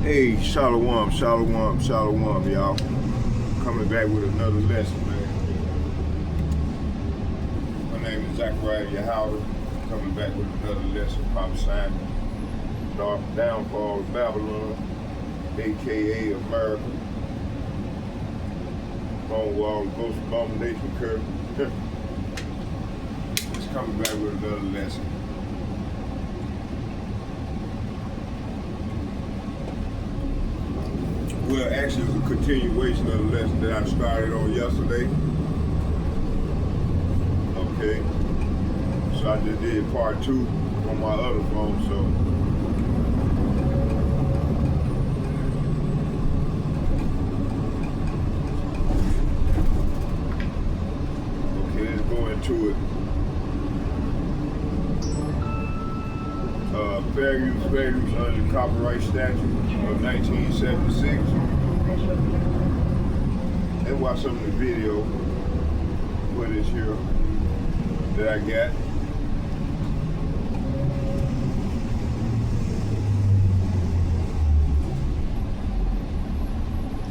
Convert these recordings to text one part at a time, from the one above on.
Hey, Shalom, Shalom, Shalom, y'all. Coming back with another lesson, man. My name is Zachariah Yahweh. Coming back with another lesson, prophesying the downfall of Babylon, aka America. Bone wall, ghost abomination curse. Just coming back with another lesson. Well, actually, it's a continuation of the lesson that I started on yesterday. Okay. So I just did part 2 on my other phone, so. Okay, let's go into it. Fair use under the copyright statute of 1976. And watch some of the video footage here that I got.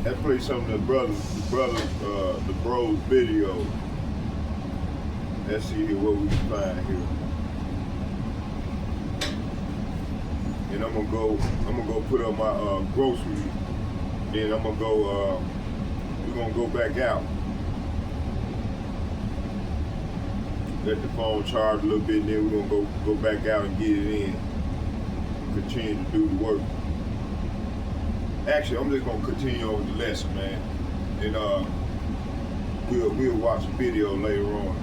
Let's play some of the bros video. Let's see here what we can find here. And I'm gonna go put up my groceries. Then I'm gonna go. We're gonna go back out. Let the phone charge a little bit, and then we're gonna go back out and get it in. Continue to do the work. Actually, I'm just gonna continue on with the lesson, man. And we'll watch a video later on.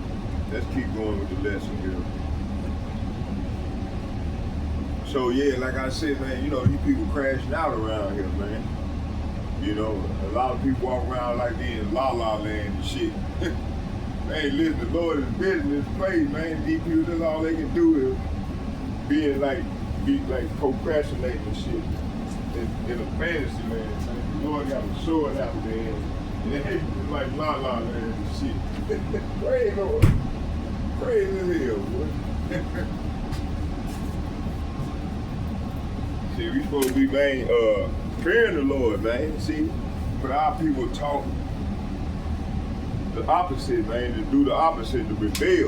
Let's keep going with the lesson here. So yeah, like I said, man, you know, these people crashing out around here, man. You know, a lot of people walk around like they in La La Land and shit. Man, listen, the Lord is business place, man. These people, that's all they can do is be procrastinating and shit in a fantasy land. Man. The Lord got a sword out there, and they like La La Land and shit. Praise Lord. Praise the hell, boy. See, we supposed to be, man, fearing the Lord, man. See, but our people talk the opposite, man, to do the opposite, to rebel.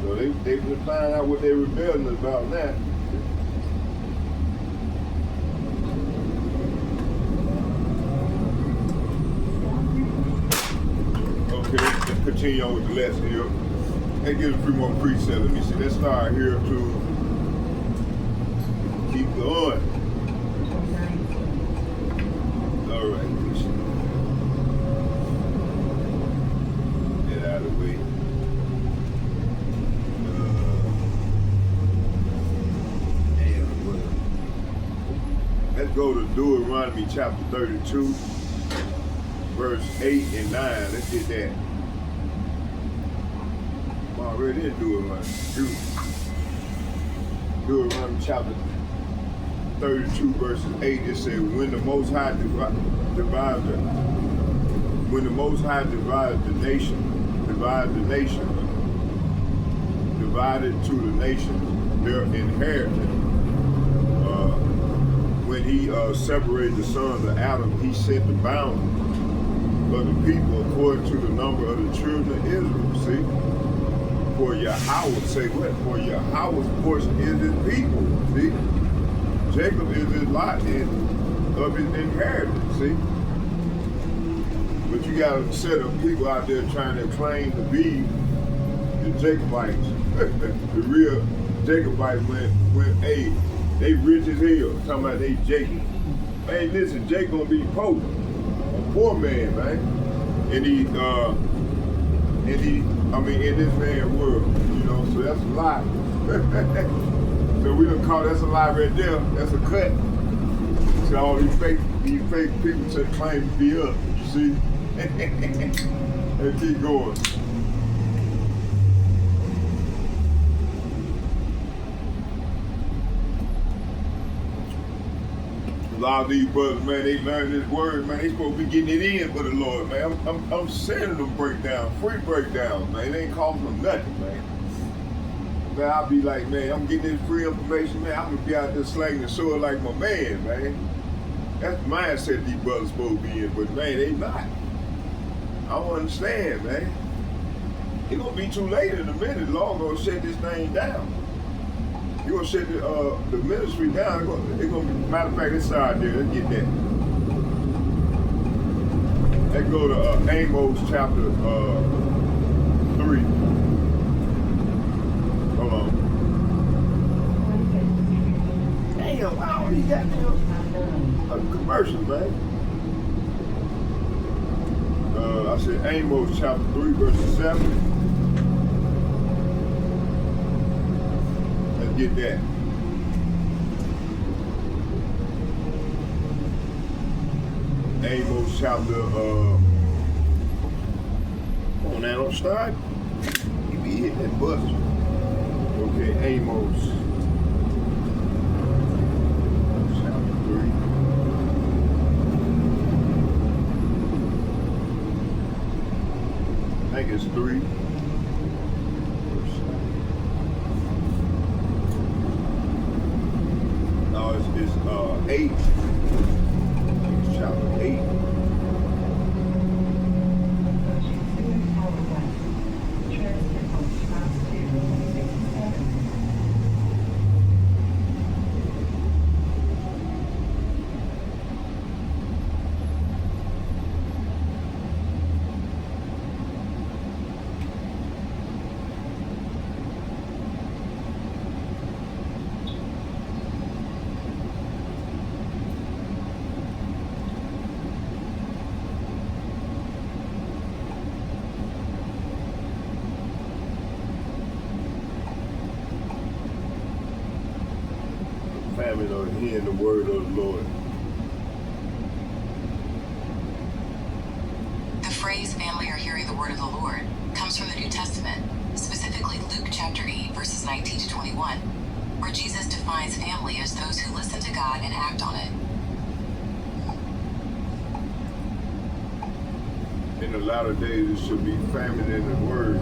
So they been finding out what they're rebelling about now. Okay, let's continue on with the lesson here. Let's get a few more precepts. Let me see. Let's start here to keep going. All right. Get out of the way. Let's go to Deuteronomy chapter 32, verse 8 and 9. Let's get that. I'm already in Deuteronomy chapter 32 verses 8, it says, when the Most High divided the nation, divided to the nations their inheritance. When he separated the sons of Adam, he set the boundaries of the people according to the number of the children of Israel. See? For Yahweh, say what? For Yahweh's portion is his people. See? Jacob is his lot of his inheritance, see? But you got a set of people out there trying to claim to be the Jacobites. The real Jacobites when hey, they rich as hell, talking about they Jacob. Hey, listen, Jacob gonna be poor, a poor man, man. In this man's world, you know, so that's a lie. So we done call that's a lie right there. That's a cut. So all these fake people to claim to be up. You see? Let's keep going. A lot of these brothers, man, they learn this word, man. They supposed to be getting it in for the Lord, man. I'm sending them breakdown, free breakdowns, man. They ain't costing them nothing, man. Man, I'll be like, man, I'm getting this free information, man. I'm gonna be out there slanging the sword like my man, man. That's the mindset these brothers supposed to be in, but man, they not. I don't understand, man. It's gonna be too late in a minute. The Lord gonna shut this thing down. You gonna shut the ministry down. It's gonna be, matter of fact, let's start there. Let's get that. Let's go to Amos chapter 3. Hold on. Damn, I already got a commercial, man. I said Amos chapter 3, verse 7. Let's get that. Amos chapter, come on now, don't start. You be hitting that buzzer. Okay, Amos chapter 3. I think it's 3. No, it's 8. It's chapter 8. Famine of hearing the word of the Lord. The phrase family or hearing the word of the Lord comes from the New Testament, specifically Luke chapter 8, verses 19 to 21, where Jesus defines family as those who listen to God and act on it. In the latter days, it should be famine in the word.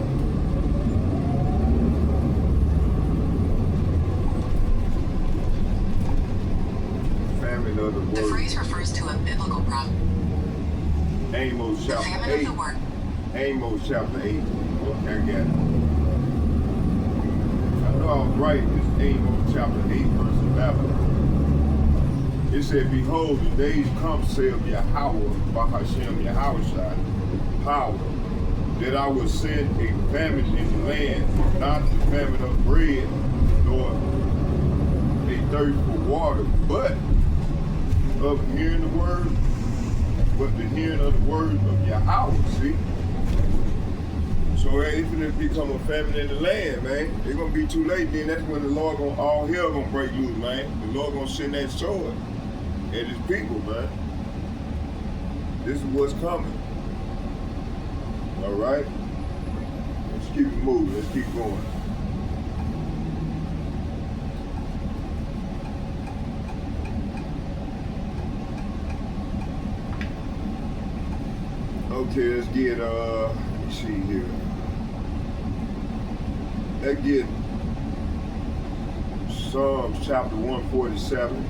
Famine of the word. The phrase refers to a biblical prophet. Amos The chapter famine 8. of the word. Amos chapter 8. Okay, I got it. I know I was right. It's Amos chapter 8, verse 11. It said, behold, the days come, saith Yahweh, Bahashem Yahushua, power, that I will send a famine in the land, not the famine of bread, nor a thirst for water, but of hearing the word, but the hearing of the word of Yahweh, see? So if it become a famine in the land, man, it's gonna be too late. Then that's when the Lord all hell gonna break loose, man. The Lord gonna send that sword at his people, man. This is what's coming. All right, let's keep it moving. Let's keep going. Okay, let's get let me see here. Let's get Psalms chapter 147.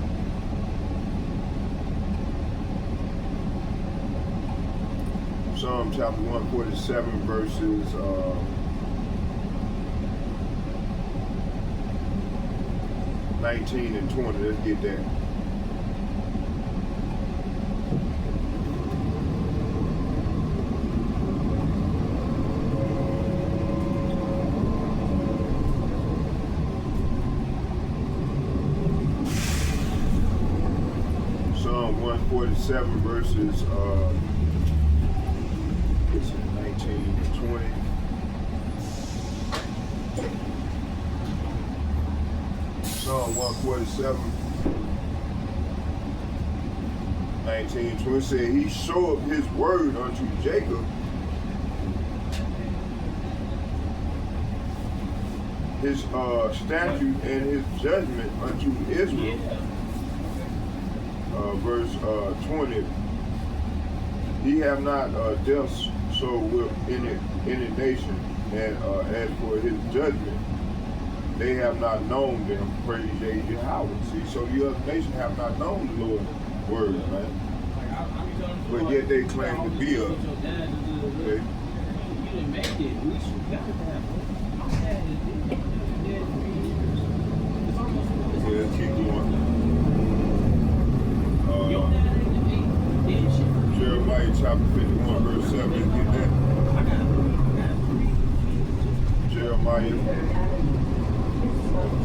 Psalm chapter 147 verses 19 and 20. Let's get that. Psalm 147 verses 19 and 20. Psalm 147, 19 and 20 said, he showed his word unto Jacob, his statute and his judgment unto Israel. Verse 20, he have not dealt so with any nation, and as for his judgment, they have not known them, praise ye Yahweh. See, so the other nation have not known the Lord's word, man. But yet they claim to be us. Okay? Yeah, let's keep going. Jeremiah chapter 51, verse 7. Let's get that. Jeremiah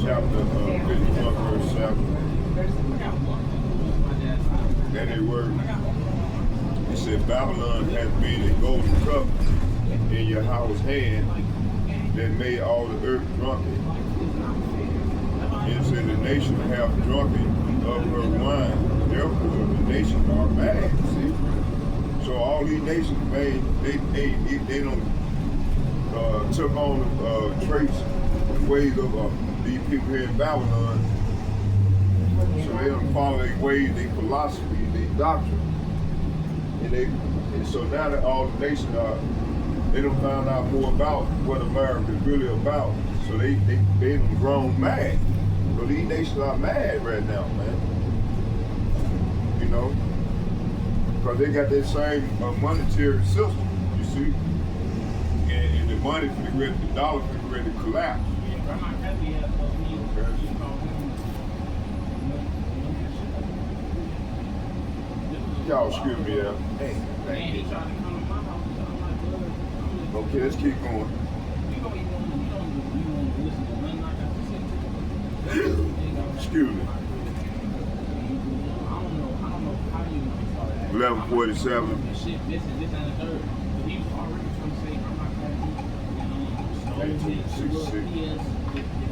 chapter 51, verse 7. And they were, it said, Babylon has been a golden cup in Yahweh's hand that made all the earth drunken. And said the nation have drunken of her wine. Therefore the nations are mad. See? So all these nations, man, they don't took on traits and ways of these people here in Babylon. So they don't follow their ways, their philosophy, their doctrine. And so now that all the nations they don't find out more about what America is really about. So they done grown mad. So these nations are mad right now, man. You know? Because they got that same monetary system, you see? And the money for the dollar for ready to collapse. Okay. Y'all excuse me, yeah. Okay, let's keep going. Excuse me. 11:47.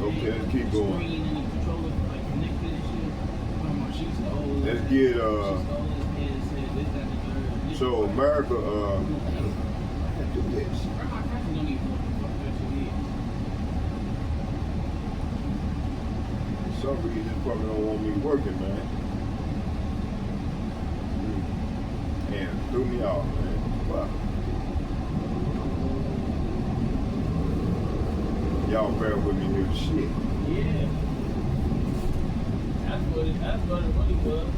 Okay, let's keep going. Let's get so America some reason this probably don't want me working, man. And threw me off, man. Wow. Y'all bear with me here, shit. Yeah. That's what it really was.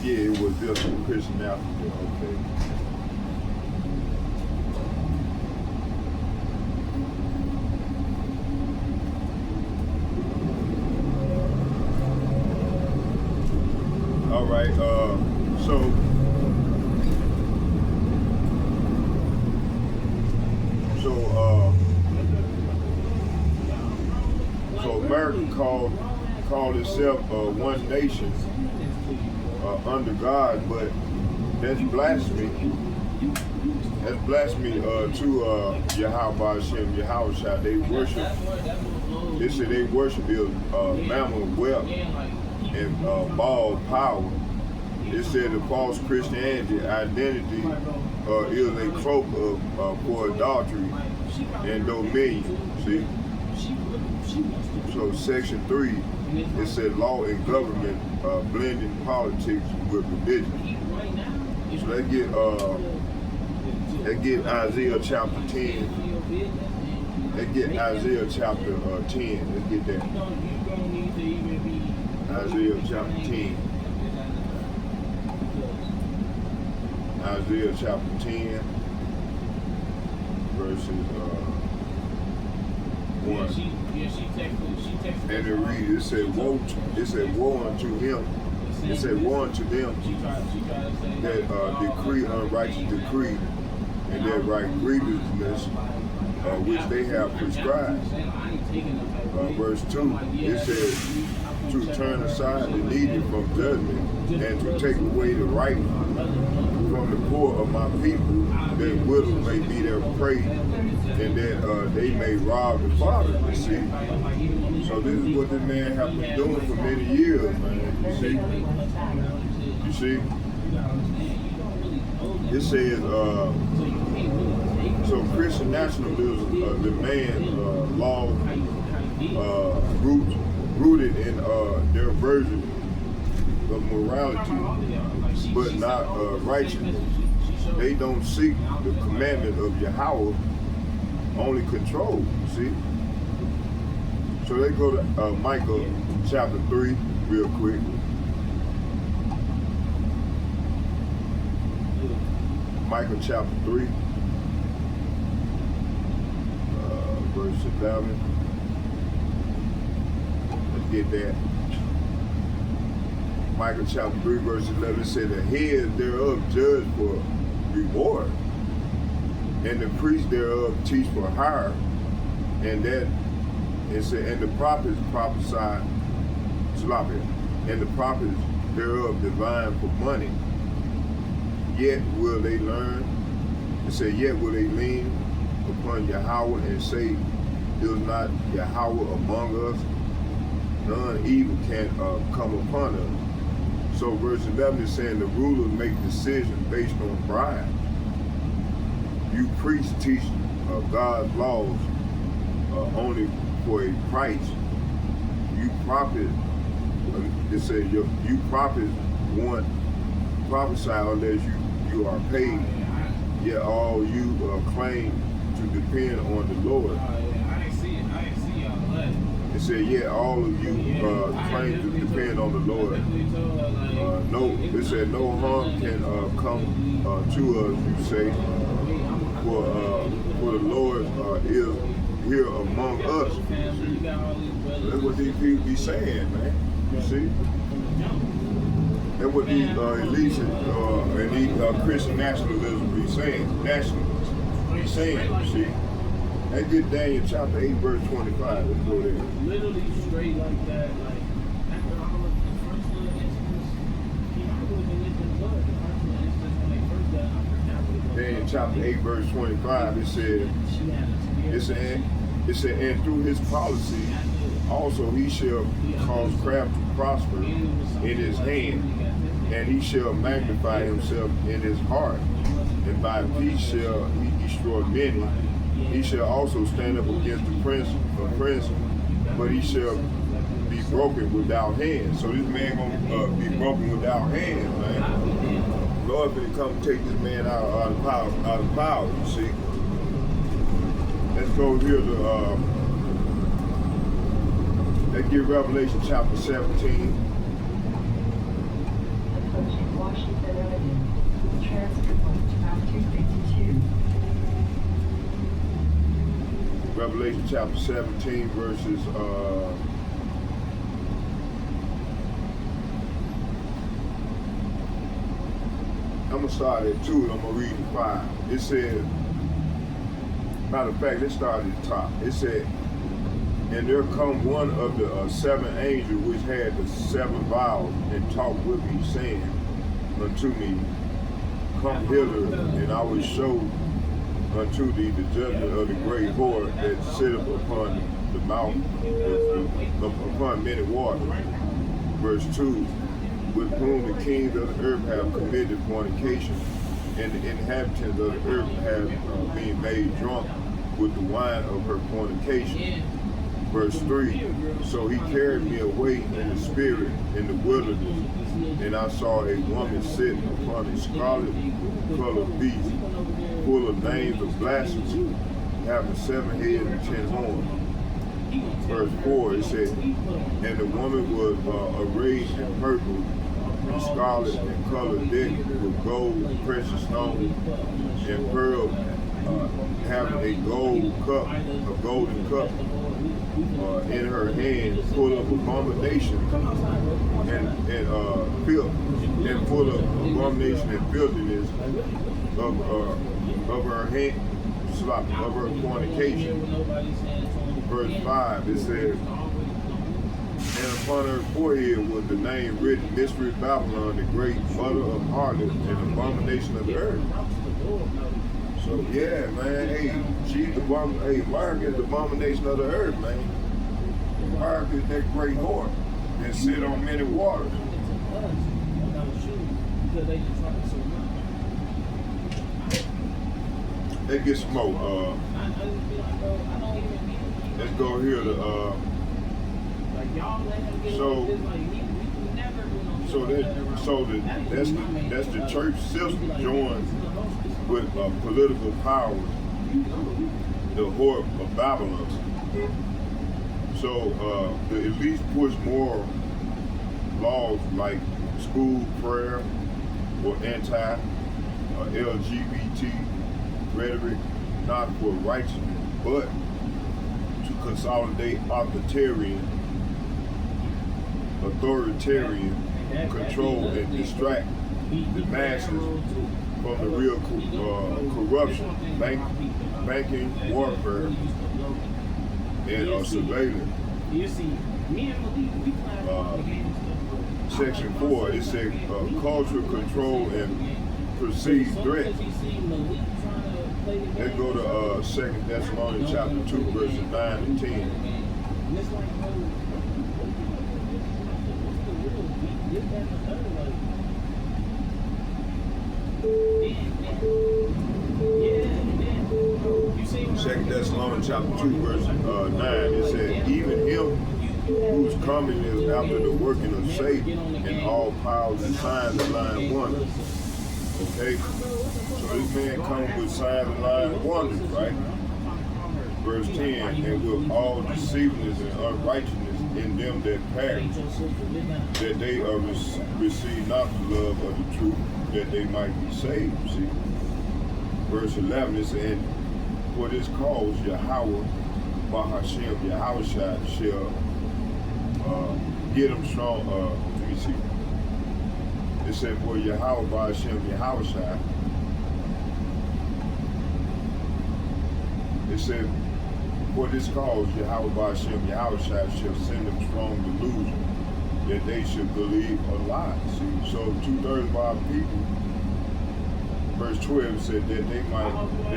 Yeah, it was just a Christian Africa, okay. All right, so America called itself one nation under God, but that's blasphemy. That's blasphemy to Yahweh Hashem, Yahweh Shai. They worship. They say they worship mammal wealth and ball power. It said the false Christianity identity is a cloak for adultery and dominion. See? So section 3, it said law and government blending politics with religion. So let's get Isaiah chapter 10. Let's get Isaiah chapter 10. Let's get that. Isaiah chapter 10. Isaiah chapter 10, verses 1. And it reads, it said, woe unto him. It said, woe unto them that decree unrighteous decree and that write grievousness which they have prescribed. Verse 2, it says, to turn aside the needy from judgment and to take away the right from the poor of my people, that widows may be their prey and that they may rob the father. You see? So this is what this man has been doing for many years, man. You see? You see? It says, so Christian nationalism demand law rooted in their version of morality but not righteousness. They don't seek the commandment of Yahweh, only control, see? So they go to Micah chapter 3 real quick. Micah chapter 3, verse 11. Let's get that. Micah chapter 3, verse 11 said, the head thereof judge for reward, and the priest thereof teach for hire, and that it said, and the prophets prophesy, and the prophets thereof divine for money. Yet will they learn, it said, yet will they lean upon Yahweh and say, is not Yahweh among us? None evil can come upon us. So verse 11 is saying the rulers make decisions based on pride. You priests teach God's laws only for a price. You prophets, it says you prophets want prophesy unless you are paid. Yet all you claim to depend on the Lord. I ain't see y'all like. It said, yeah, all of you claim to depend on the Lord. No, it said no harm can come to us, you say, for the Lord is here among us. That's what these people be saying, man. You see? That's what these elites and these Christian nationalism be saying. Nationalists be saying, you see? Let's get Daniel chapter 8, verse 25. Let's go there. Literally straight like that, like after all of the first little incidents, I would have been lifting blood. The first little incidents when they first got out. Daniel chapter 8, verse 25, it said, and through his policy also he shall cause craft to prosper in his hand, and he shall magnify himself in his heart, and by peace shall he destroy many. He shall also stand up against the prince, but he shall be broken without hands. So this man gonna be broken without hands, man. Lord gonna come take this man out of power, you see. Let's go here to let's get Revelation chapter 17. Approaching Washington Avenue, transfer to Route 252. Revelation chapter 17, verses I'm gonna start at 2 and I'm gonna read 5. It said, matter of fact, let's start at the top. It said, and there come one of the 7 angels which had the 7 vials, and talked with me, saying unto me, come hither, and I will show unto thee the judgment of the great whore that sitteth upon the mouth, upon many waters. Verse 2, with whom the kings of the earth have committed fornication, and the inhabitants of the earth have been made drunk with the wine of her fornication. Verse 3, so he carried me away in the spirit in the wilderness, and I saw a woman sitting upon a scarlet colored beast, full of names of blasphemy, having 7 heads and 10 horns. Verse 4, it said, and the woman was arrayed in purple, and scarlet, and colored, decked with gold, precious stones, and pearls, having a golden cup in her hand, full of abomination and filth, and full of abomination and filthiness of her hand, of her fornication. Verse 5, it says, and upon her forehead was the name written, Mystery Babylon, the great mother of harlots and abomination of the earth. So yeah, man, hey, she's the America is the abomination of the earth, man. America is that great whore that sit on many waters. Let's get some more. Let's go here to that's the church system joined with political power, the horde of Babylon. So the elites push more laws like school prayer or anti-LGBT rhetoric, not for righteousness, but to consolidate authoritarian control and distract the masses from the real corruption, banking, warfare, and surveillance. You see, me and Malik, we playing the game and stuff. Section 4, it said cultural control and perceived threat. Let's go to 2 Thessalonians chapter 2, verses 9 and 10. And it's like, bro, what's the real beat? This, that, and the third, like, you see 2 Thessalonians chapter 2, verse 9, it said, even him whose coming is after the working of Satan and all powers and signs and lying wonders. Okay? So this man comes with signs and lying wonders, right? Verse 10, and with all deceitfulness and unrighteousness in them that perish, that they receive not the love of the truth, that they might be saved. See? Verse 11, it said, for this cause Yahweh Bahashem, Yahweh shall get them strong. Let me see. It said, for Yahweh Bahashem, Yahweh shall. It said, for this cause Yahweh Bahashem, Yahweh shall send them strong delusion that they should believe a lie. See, so 2/3 of our people. Verse 12 said that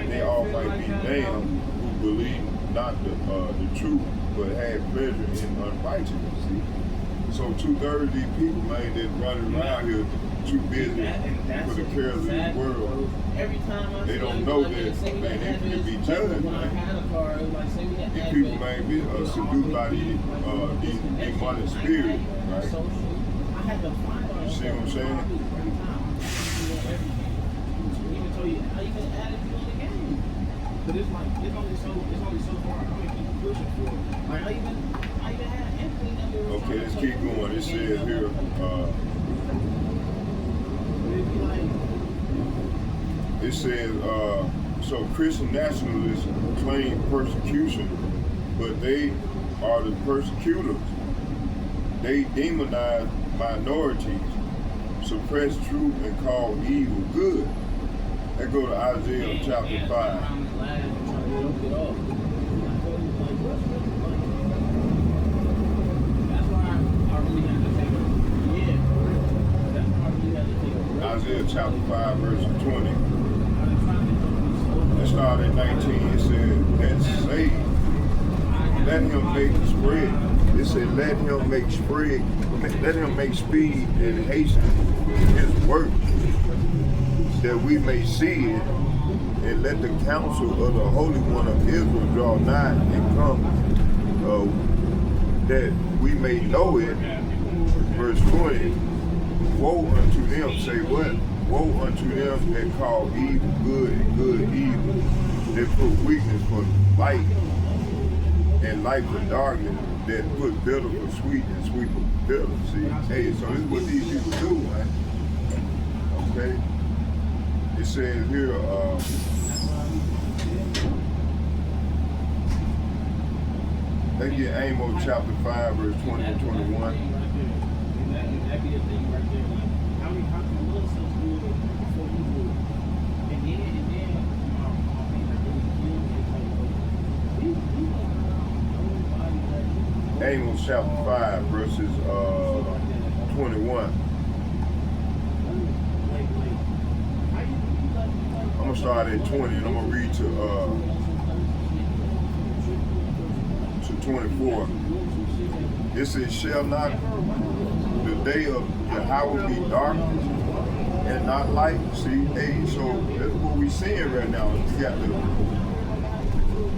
they all might be damned who believe not the truth, but had pleasure in unrighteousness. See? So 2/3 of these people, man, that running around here too busy for the cares of this world. They don't know that, man, they can be judged, man. These people may be subdued by these demonic spirits, right? You see what I'm saying? I even added you on the game. But it's like it's only so far I'm gonna keep pushing for it. Like I even had Anthony number. Okay, let's keep going. It says here, it says, so Christian nationalists claim persecution, but they are the persecutors. They demonize minorities, suppress truth, and call evil good. Let's go to Isaiah chapter 5. That's why I really had to take it. That's why I really had to take it. Isaiah chapter 5, verse 20. Let's start at 19. It said, that say, let him make spread. It said, let him make spread. Let him make speed and hasten his work, that we may see it, and let the counsel of the Holy One of Israel draw nigh and come, that we may know it. Verse 20, woe unto them, say what? Woe unto them that call evil good and good evil, that put weakness for light and light for darkness, that put bitter for sweet and sweet for bitter. See, hey, so this is what these people do, man. Okay? It says here, let's get Amos chapter 5, verse 20 and 21. Amos chapter 5, verses 21. I'm going to start at 20 and I'm going to read to 24. It says, shall not the day of Yahweh be darkness and not light? See, hey, so that's what we're seeing right now. We got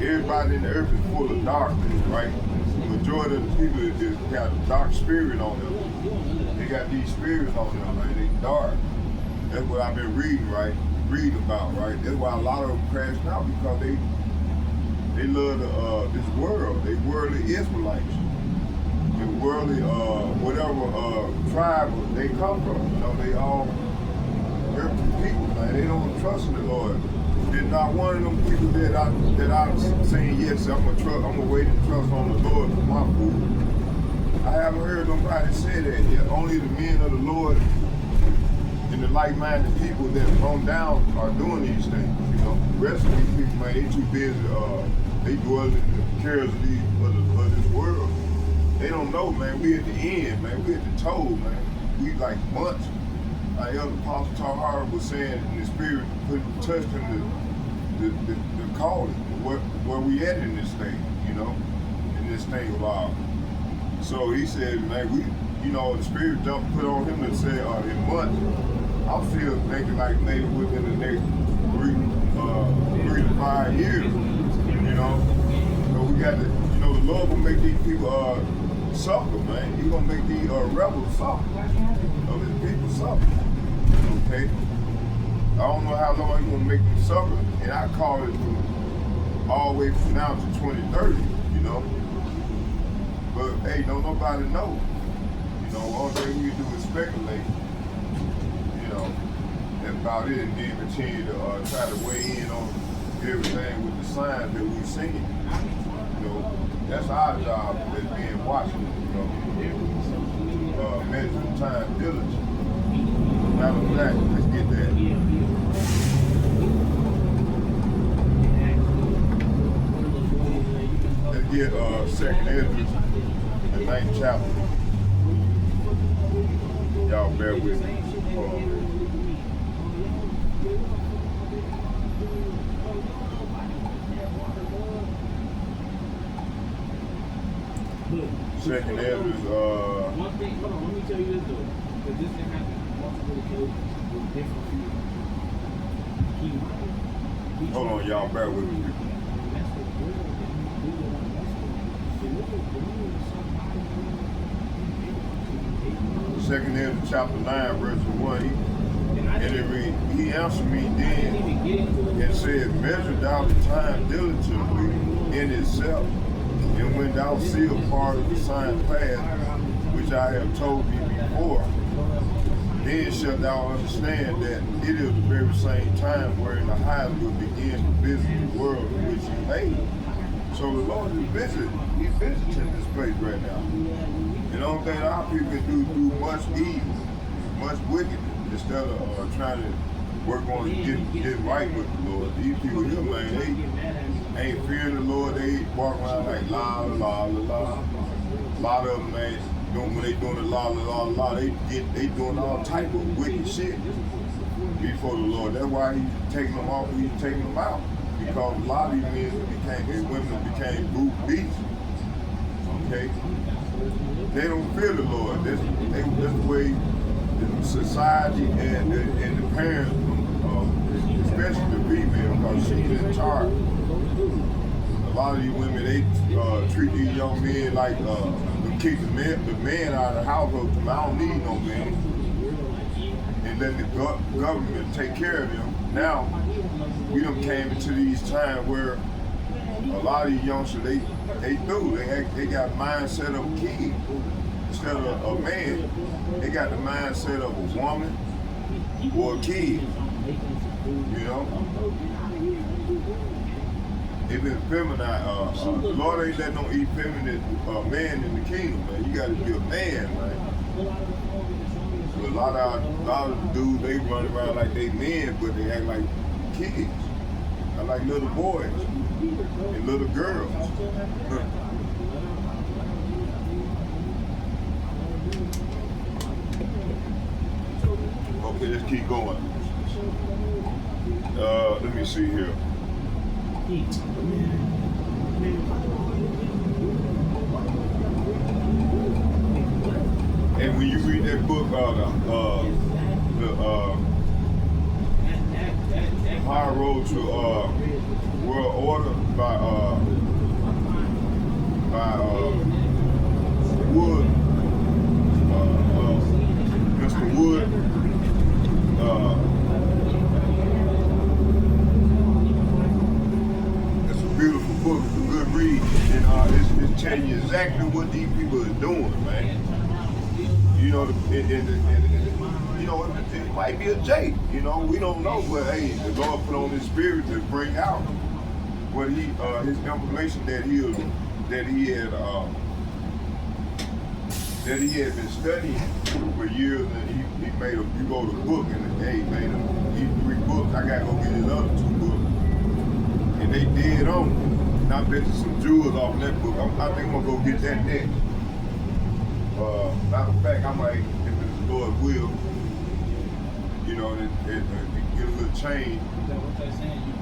everybody in the earth is full of darkness, right? The majority of the people is got a dark spirit on them. got these spirits on them, man. They dark. That's what I've been reading about, right? That's why a lot of them crashed out, because they love this world. They worldly Israelites. The worldly whatever tribe they come from. You know, they all earthly people, man. They don't trust in the Lord. There's not one of them people that I'm saying, yes, I'm gonna wait and trust on the Lord for my food. I haven't heard nobody say that yet. Only the men of the Lord and the like-minded people that on down are doing these things. You know, the rest of these people, man, they too busy. They dwell in the cares of this world. They don't know, man. We at the end, man. We at the toe, man. We like months. Like Elder Apostle Tahara was saying in the spirit, touched him the calling, where we at in this thing, you know, in this thing of ours. So he said, man, the spirit put on him and said, in months, I'm still thinking like maybe within the next 3 to 5 years, you know. So we got to, the Lord will make these people suffer, man. He's gonna make these rebels suffer, of his people suffer. Okay? I don't know how long he's gonna make them suffer, and I call it from all the way from now to 2030, you know. But hey, don't nobody know. All thing we do is speculate, about it, and then continue to try to weigh in on everything with the signs that we've seen. That's our job as being watching, measuring time diligent. Matter of fact, let's get that. Let's get 2nd Ezra, the 9th chapter. Y'all bear with me. Second Ezra is one thing, hold on, let me tell you this though, because this can happen on multiple occasions with different people. Hold on, y'all, bear with me. Second Ezra chapter 9, verse 1, and it reads, he answered me then and said, measure thou the time diligently in itself, and when thou seest part of the sign past, which I have told thee before, then shalt thou understand that it is the very same time wherein the highest will begin to visit the world in which he made. So the Lord is visiting. He's visiting this place right now. And the only thing our people can do much evil, much wickedness, instead of trying to work on getting right with the Lord. These people here, man, they ain't fearing the Lord. They walk around like la la la la. A lot of them, man, when they doing the la la la la, they doing all type of wicked shit before the Lord. That's why he's taking them off. He's taking them out, because a lot of these men and women became brute beasts. Okay, they don't fear the Lord. That's the way the society and the parents, especially the female, because she's in charge. A lot of these women, they treat these young men like kick the man out of the household. I don't need no man, and let the government take care of them. Now we done came into these times where a lot of these youngsters they got mindset of a kid instead of a man. They got the mindset of a woman or a kid. They've been feminized. The Lord ain't let no effeminate man in the kingdom, man. You got to be a man, man. So a lot of the dudes, they run around like they men, but they act like kids. I like little boys and little girls. Okay, let's keep going. Let me see here. And when you read that book, the High Road to World Order by Wood, book is a good read, and it's telling you exactly what these people are doing, man. You know, you know, it might be a J. You know, we don't know, but hey, the Lord put on His spirit to bring out what He, His information that He had been studying for years, and he made a, you go to the book, and hey, made he 3 books. I gotta go get his other 2 books, and they dead on. And I bet you some jewels off that book. I think I'm gonna go get that next. Matter of fact, I might, if it's the Lord's will, you know, and get a little change.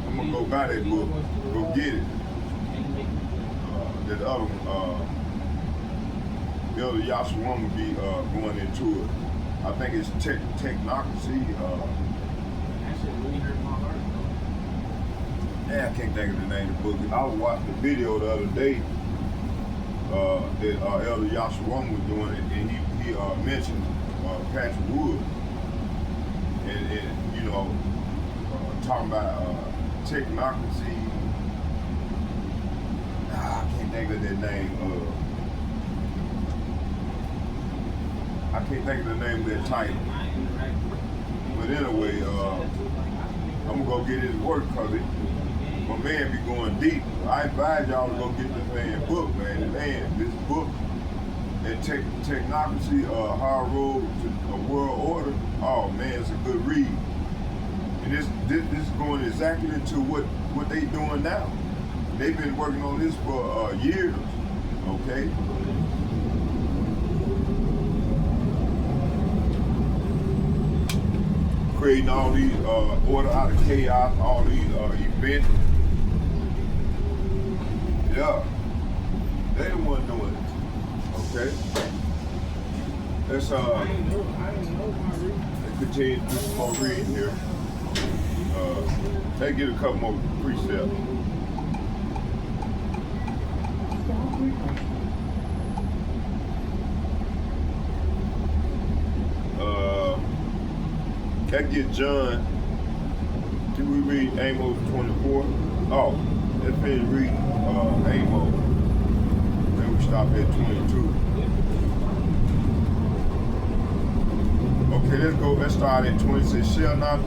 I'm gonna go buy that book, go get it. That other one, Elder Yashua will be going into it. I think it's technocracy. I can't think of the name of the book. I was watching the video the other day that Elder Yashua was doing it, and he mentioned Patrick Wood, and you know, talking about technocracy. I can't think of that name. I can't think of the name of that title. But anyway, I'm gonna go get his work, because my man be going deep. I advise y'all to go get this man book, man. And man, this book, that technocracy, Hard Road to a World Order, oh man, it's a good read. And this is going exactly into what they doing now. They've been working on this for years, okay? Creating all these order out of chaos, all these events. Yeah, they the one doing it. Okay. Let's continue to do some more reading here. Let's get a couple more precepts. Let's get John. Did we read Amos 24? Oh, let's finish reading Amos. Then we stop at 22. Okay, let's start at 20. It says, shall not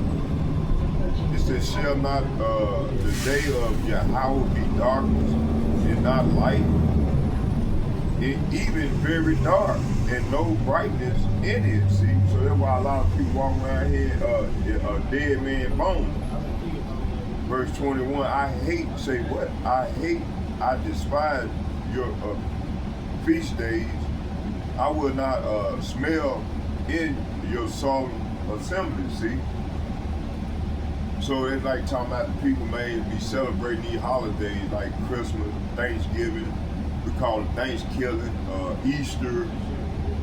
the day of Yahweh be darkness and not light? It even very dark and no brightness in it. See, so that's why a lot of people walk around here a dead man bone. Verse 21, I despise your feast days. I will not smell in your solemn assembly. See, so it's like talking about the people may be celebrating these holidays like Christmas, Thanksgiving. We call it Thanksgiving, Easter,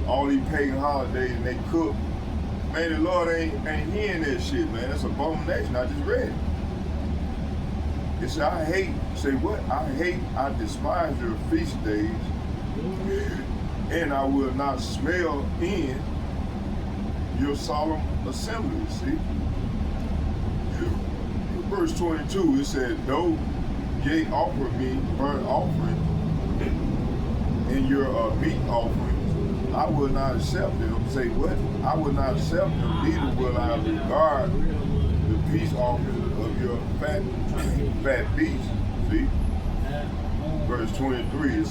all these pagan holidays, and they cook. Man, the Lord ain't hearing that shit, man. That's abomination. I just read it. It said, I despise your feast days, and I will not smell in your solemn assemblies. See? Verse 22, it said, though ye offer me burnt offering and your meat offerings, I will not accept them. Say what? I will not accept them, neither will I regard the peace offering of your fat beasts. See? Verse 23, it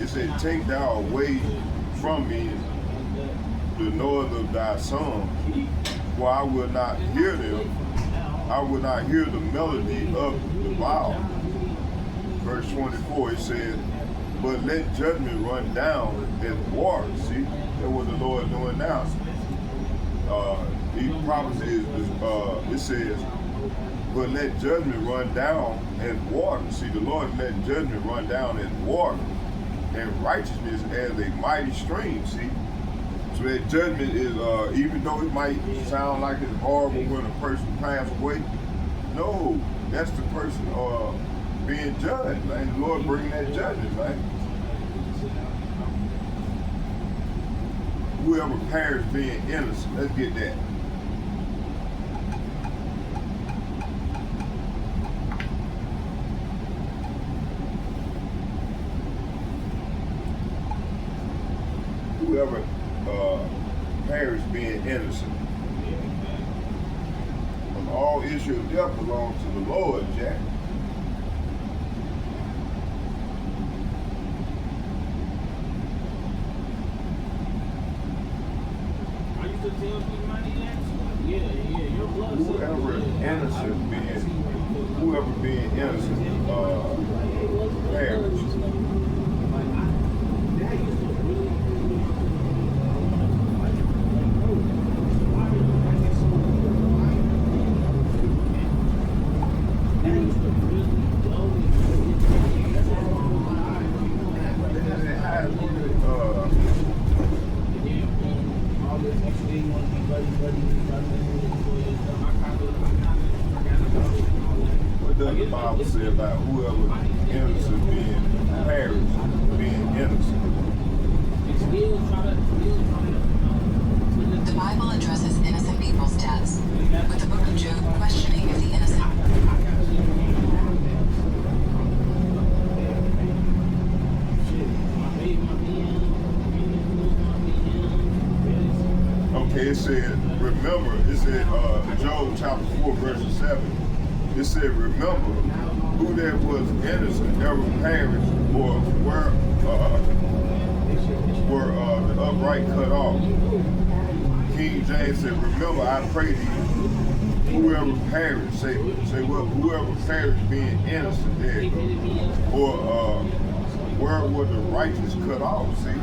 said, take thou away from me the noise of thy song, for I will not hear them. I will not hear the melody of the vow. Verse 24, it says, but let judgment run down as water. See, that's what the Lord doing now. He promises, it says, but let judgment run down as water. See, the Lord let judgment run down as water, and righteousness as a mighty stream. See, so that judgment is, even though it might sound like it's horrible when a person passes away, no, that's the person being judged, man. The Lord bringing that judgment, man. Whoever perished being innocent, let's get that. whoever perish being innocent. From all issue of death belongs to the Lord, Jack. I used to tell people I need that. Yeah, your blood. Whoever innocent whoever being innocent perish. What does the Bible say about whoever innocent being perished, being innocent? The Bible addresses innocent people's deaths, with the book of Job questioning if the innocent. Okay, it said, remember, it said, Job chapter 4, verse 7. It said, remember, who that was innocent never perished, or were the upright cut off. King James said, remember, I pray to you, whoever perished, say what, whoever perished being innocent there, or where were the righteous cut off, see?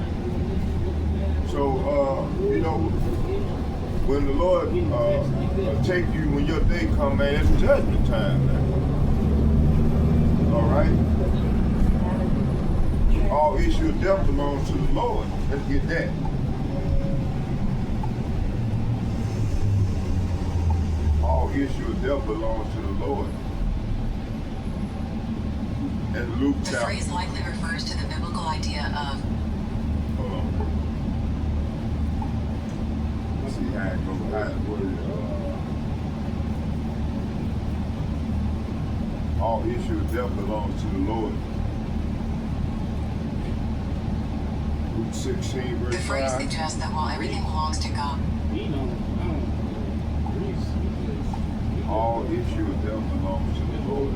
So, you know, when the Lord take you, when your day come, man, it's judgment time, man. All right? All issue of death belongs to the Lord. Let's get that. All issue of death belongs to the Lord. And Luke The chapter. phrase likely refers to the biblical idea of Hold on. Let's see how it goes. All issue of death belongs to the Lord. Luke 16, verse the phrase 5. suggests that while everything belongs to God, All issue of death belongs to the Lord.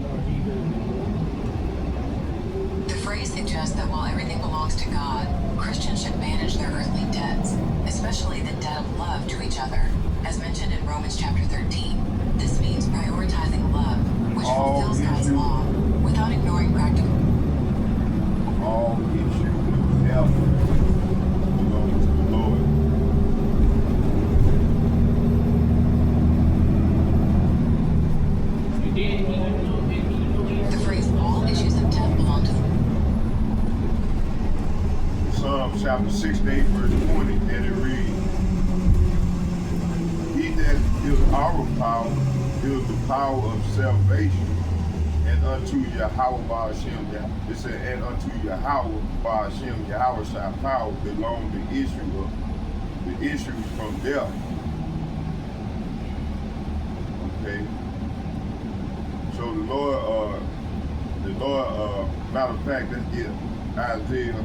the phrase suggests that while everything belongs to God, Christians should manage their earthly debts, especially the debt of love to each other, as mentioned in Romans chapter 13. This means prioritizing love, which fulfills God's law, without ignoring practical. All issue of death belongs to the Lord. The phrase all issues of death belong to the Psalm chapter 68, verse 20, and it reads, He that is our power is the power of salvation, and unto Yahweh Ba'ashem, it said, and unto Yahweh Ba'ashem, Yahweh shall power belong the issues from death. Okay. So the Lord, matter of fact, let's get Isaiah.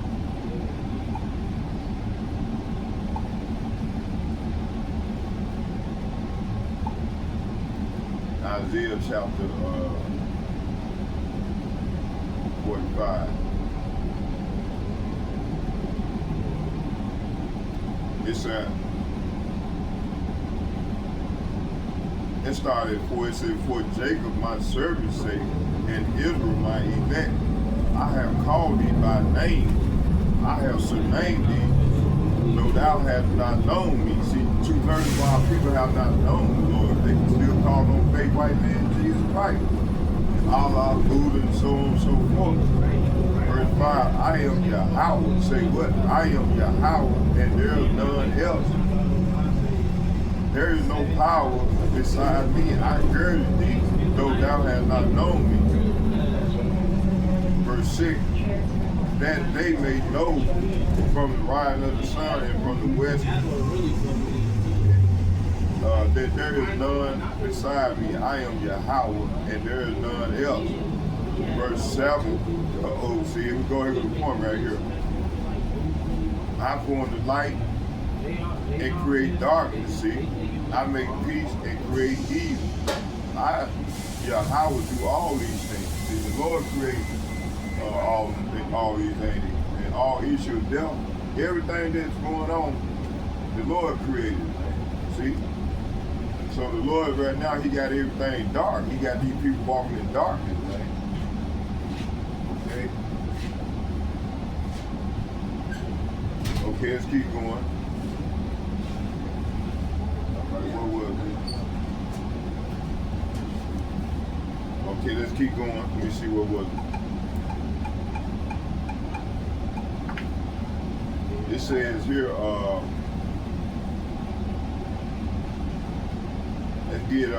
Isaiah chapter 45. It started for it said, for Jacob my servant's sake, and Israel my elect, I have called thee by name, I have surnamed thee, though thou hast not known me. See, 2/3 of our people have not known the Lord. They can still call on fake white man Jesus Christ, and Allah, Buddha, and so on and so forth. Verse 5, I am Yahweh. Say what? I am Yahweh, and there is none else. There is no power beside me. I girded thee, though thou hast not known me. Verse 6, that they may know from the rising of the sun and from the west that there is none beside me. I am Yahweh, and there is none else. Verse 7, see, we go here to the point right here. I form the light and create darkness, see? I make peace and create evil. I would do all these things. See, the Lord created all these things. And all issue of death, everything that's going on, the Lord created it. See? So the Lord right now, he got everything dark. He got these people walking in darkness, man. Okay? Okay, let's keep going. What was it? Okay, let's keep going. Let me see what was it. It says here, let's get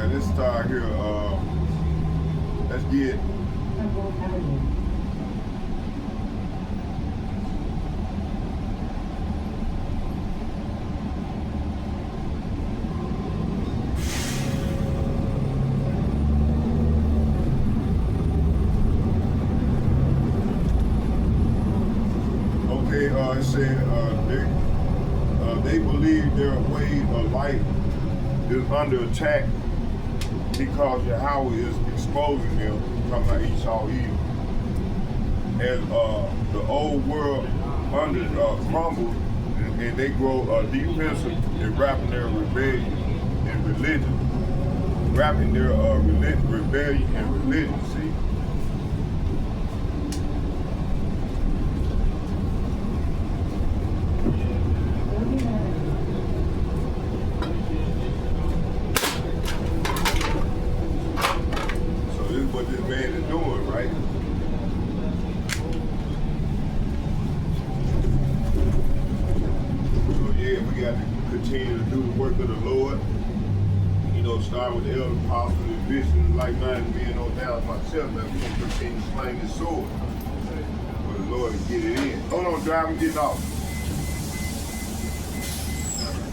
let's start here. Let's get Humboldt Avenue. okay. It said they believe their way of life is under attack because Yahweh is exposing them, talking about Esau Edom. As the old world under crumbles and they grow defensive in wrapping their rebellion and religion. Wrapping their rebellion and religion, see? What this man is doing, right? So yeah, we got to continue to do the work of the Lord. You know, start with the elder apostles and bishops, like-minded men on down myself, man. We're gonna continue to sling this sword for the Lord to get it in. Hold on, drive, I'm getting off.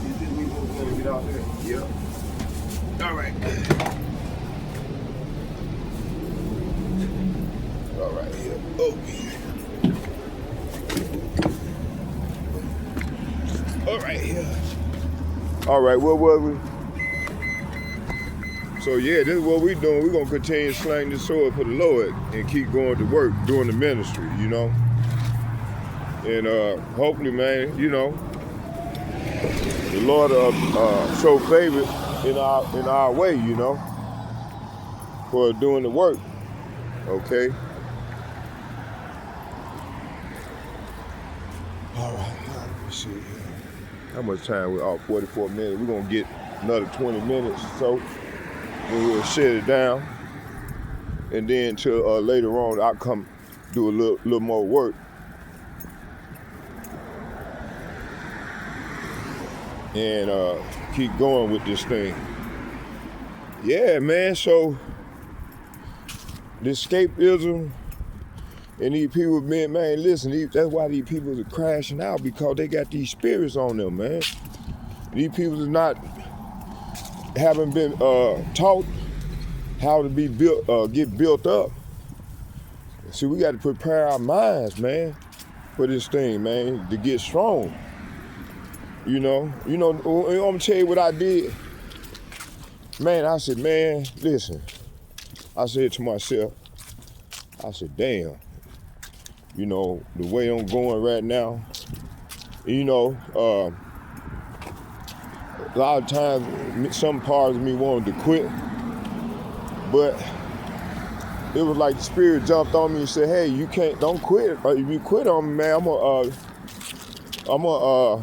You think we gonna get off there? Yep. All right. All right, here. Okay. All right, here. All right, what was we? So yeah, this is what we're doing. We're gonna continue to sling this sword for the Lord and keep going to work, doing the ministry, you know. And hopefully, man, you know, the Lord show favor in our way, you know, for doing the work. Okay. All right, let me see here. How much time we're off? 44 minutes. We're gonna get another 20 minutes or so. Then we'll shut it down. And then till later on, I'll come do a little more work. And keep going with this thing. Yeah, man, so the escapism and these people, man, listen, that's why these people are crashing out, because they got these spirits on them, man. These people haven't been taught how to be built, get built up. See, we got to prepare our minds, man, for this thing, man, to get strong. You know, I'm gonna tell you what I did. Man, I said, man, listen. I said to myself, I said, damn, you know, the way I'm going right now, you know, a lot of times some parts of me wanted to quit, but it was like the spirit jumped on me and said, hey, don't quit. If you quit on me, man, I'm gonna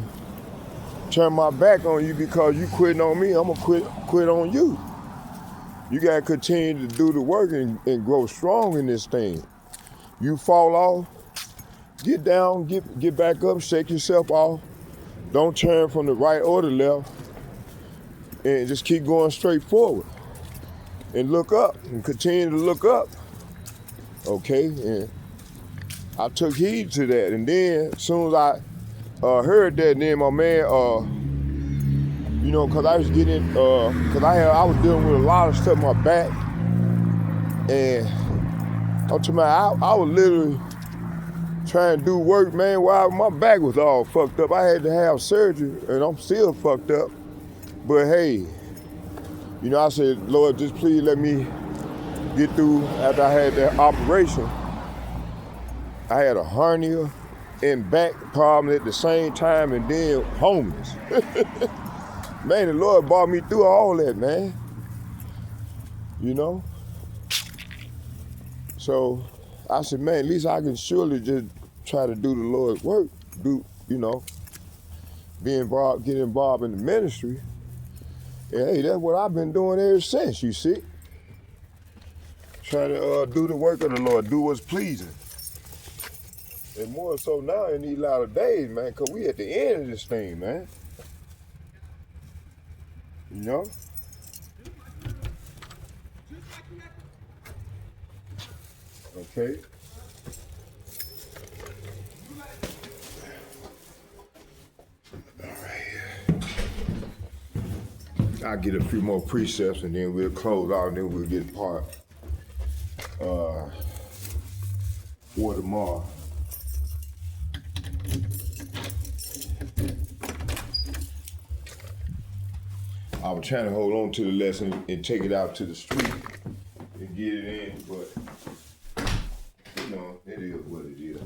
turn my back on you because you quitting on me. I'm gonna quit on you. You gotta continue to do the work and grow strong in this thing. You fall off, get down, get back up, shake yourself off. Don't turn from the right or the left, and just keep going straight forward. And look up, and continue to look up. Okay, and I took heed to that, and then as soon as I heard that, then my man, you know, cause I was getting, cause I was dealing with a lot of stuff in my back, and I'm talking about, I was literally trying to do work, man, while my back was all fucked up. I had to have surgery, and I'm still fucked up. But hey, you know, I said, Lord, just please let me get through. After I had that operation, I had a hernia and back problem at the same time, and then homeless. Man, the Lord brought me through all that, man. You know? So I said, man, at least I can surely just try to do the Lord's work. Do, you know, get involved in the ministry. And hey, that's what I've been doing ever since, you see. Trying to do the work of the Lord, do what's pleasing. And more so now in these latter days, man, because we at the end of this thing, man. You know? Okay. All right. I'll get a few more precepts and then we'll close out and then we'll get part for tomorrow. I was trying to hold on to the lesson and take it out to the street and get it in, but you know, it is what it is.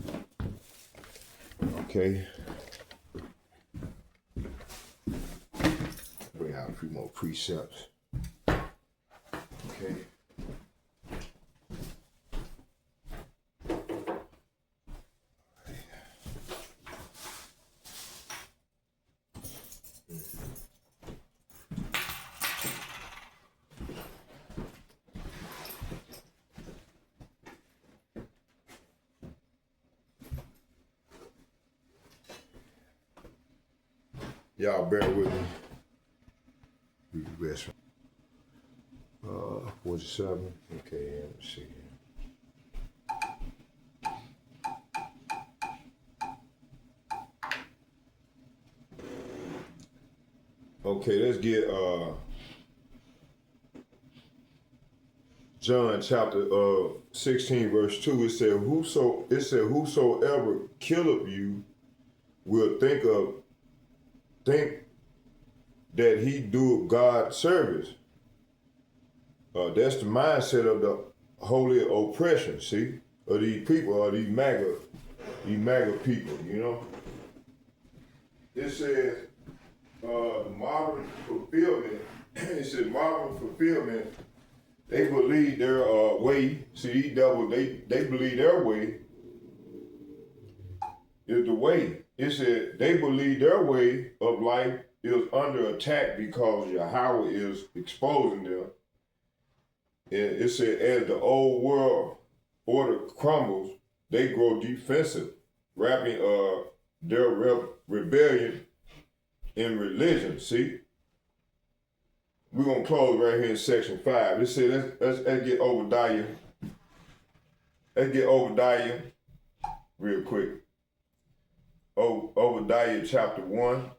Okay. Bring out a few more precepts. Okay. Y'all bear with me. Read the rest. 47. Okay, let's see. Okay, let's get John chapter 16 verse 2. It said, whosoever killeth you will think that he do God service. That's the mindset of the holy oppression, see, of these people, or these MAGA people, you know. It says marvelous fulfillment. It says marvelous fulfillment. They believe their way. See, these devils, they believe their way is the way. It said they believe their way of life is under attack because Yahweh is exposing them. And it said as the old world order crumbles, they grow defensive, wrapping their rebellion in religion. See? We're going to close right here in section 5. It said, let's get Obadiah. Let's get Obadiah real quick. Obadiah chapter 1.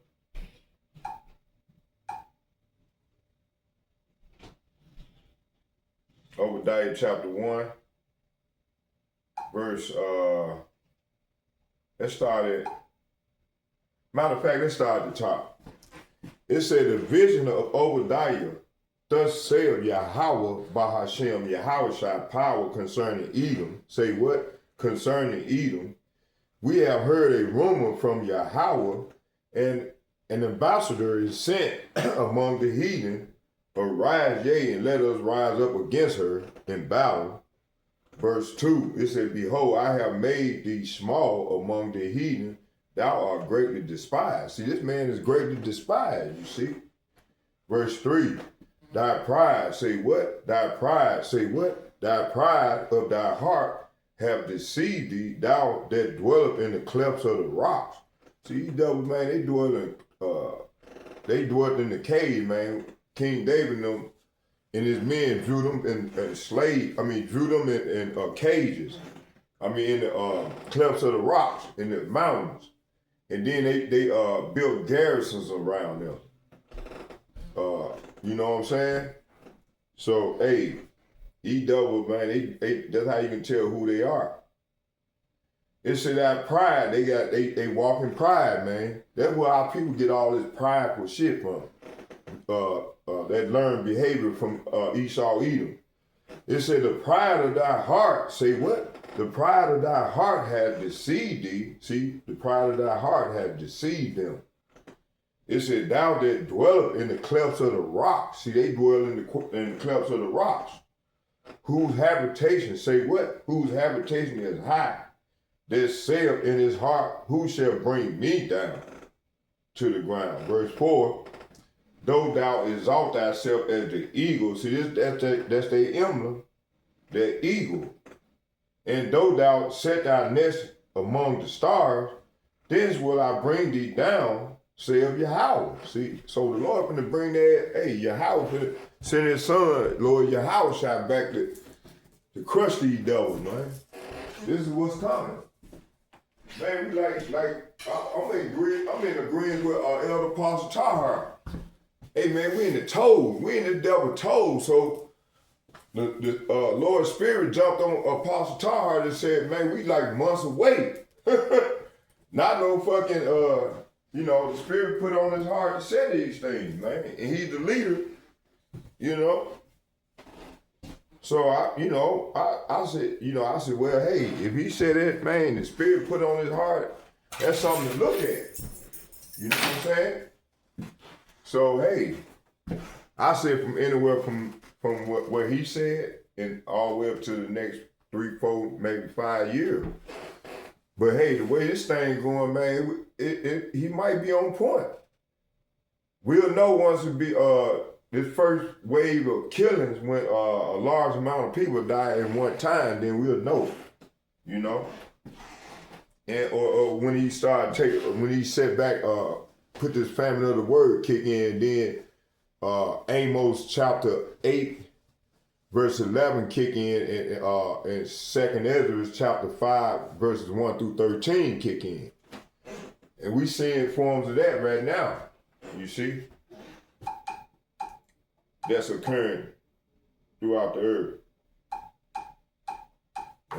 Obadiah chapter 1. Verse, let's start at, matter of fact, let's start at the top. It said the vision of Obadiah, thus saith Yahweh Bahashem, Yahweh shall power concerning Edom. Say what? Concerning Edom. We have heard a rumor from Yahweh, and an ambassador is sent among the heathen. Arise, yea, and let us rise up against her in battle. Verse 2, it said, behold, I have made thee small among the heathen. Thou art greatly despised. See, this man is greatly despised, you see. Verse 3, Thy pride, say what? Thy pride, say what? Thy pride of thy heart have deceived thee, thou that dwelleth in the clefts of the rocks. See, these devils, man, they dwelt in the cave, man. King David and them and his men drew them in drew them in cages. In the clefts of the rocks, in the mountains. And then they built garrisons around them. You know what I'm saying? So, hey, these devils, man, that's how you can tell who they are. It's that pride. They walk in pride, man. That's where our people get all this prideful shit from. That learned behavior from Esau, Edom. It said, the pride of thy heart, say what? The pride of thy heart had deceived thee. See, the pride of thy heart had deceived them. It said, thou that dwelleth in the clefts of the rocks. See, they dwell in the clefts of the rocks. Whose habitation, say what? Whose habitation is high. That saith in his heart, who shall bring me down to the ground? Verse 4, though thou exalt thyself as the eagle. See, that's the emblem, the eagle. And though thou set thy nest among the stars, thence will I bring thee down, saith Yahweh. See, so the Lord finna bring that, hey, Yahweh finna send his son, Lord Yahweh shot back to crush these devils, man. This is what's coming. Man, we I'm in agreement with Elder Apostle Tahar. Hey, man, we in the toes. We in the devil toes. So the Lord's Spirit jumped on Apostle Tahar and said, man, we like months away. Not no fucking, the Spirit put on his heart to say these things, man. And he's the leader, you know. So I said, well, hey, if he said that, man, the Spirit put on his heart, that's something to look at. You know what I'm saying? So hey, I said from anywhere from what he said and all the way up to the next 3, 4, maybe 5 years. But hey, the way this thing going, man, he might be on point. We'll know once it be this first wave of killings, when a large amount of people die at one time, then we'll know, you know. And or when he when he set back, put this famine of the word kick in, then Amos chapter 8, verse 11 kick in, and 2nd Ezra chapter 5, verses 1 through 13 kick in. And we seeing forms of that right now, you see. That's occurring throughout the earth.